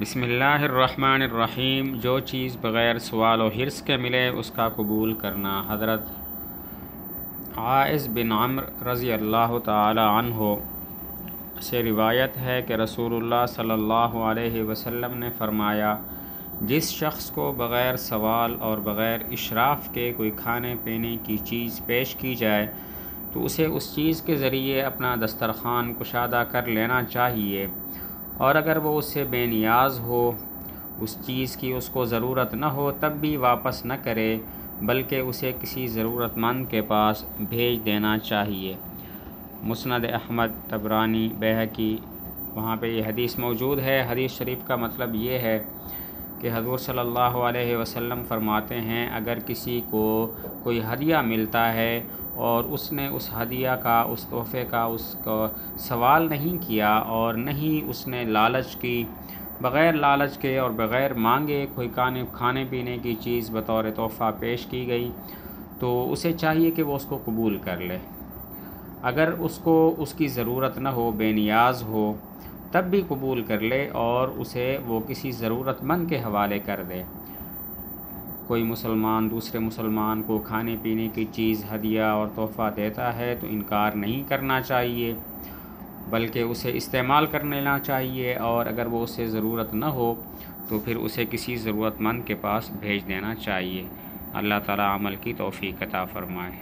بسم اللہ الرحمن الرحیم۔ جو چیز بغیر سوال و حرص کے ملے اس کا قبول کرنا۔ حضرت عائذ بن عمرو رضی اللہ تعالی عنہ سے روایت ہے کہ رسول اللہ صلی اللہ علیہ وسلم نے فرمایا، جس شخص کو بغیر سوال اور بغیر اشراف کے کوئی کھانے پینے کی چیز پیش کی جائے تو اسے اس چیز کے ذریعے اپنا دسترخوان کشادہ کر لینا چاہیے، اور اگر وہ اس سے بے نیاز ہو، اس چیز کی اس کو ضرورت نہ ہو، تب بھی واپس نہ کرے بلکہ اسے کسی ضرورت مند کے پاس بھیج دینا چاہیے۔ مسند احمد، طبرانی، بیہقی، وہاں پہ یہ حدیث موجود ہے۔ حدیث شریف کا مطلب یہ ہے کہ حضور صلی اللہ علیہ وسلم فرماتے ہیں، اگر کسی کو کوئی ہدیہ ملتا ہے اور اس نے اس ہدیہ کا، اس تحفے کا اس کو سوال نہیں کیا اور نہیں اس نے لالچ کی، بغیر لالچ کے اور بغیر مانگے کوئی کھانے پینے کی چیز بطور تحفہ پیش کی گئی تو اسے چاہیے کہ وہ اس کو قبول کر لے۔ اگر اس کو اس کی ضرورت نہ ہو، بے نیاز ہو، تب بھی قبول کر لے اور اسے وہ کسی ضرورت مند کے حوالے کر دے۔ کوئی مسلمان دوسرے مسلمان کو کھانے پینے کی چیز ہدیہ اور تحفہ دیتا ہے تو انکار نہیں کرنا چاہیے بلکہ اسے استعمال کر لینا چاہیے، اور اگر وہ اسے ضرورت نہ ہو تو پھر اسے کسی ضرورت مند کے پاس بھیج دینا چاہیے۔ اللہ تعالی عمل کی توفیق عطا فرمائے۔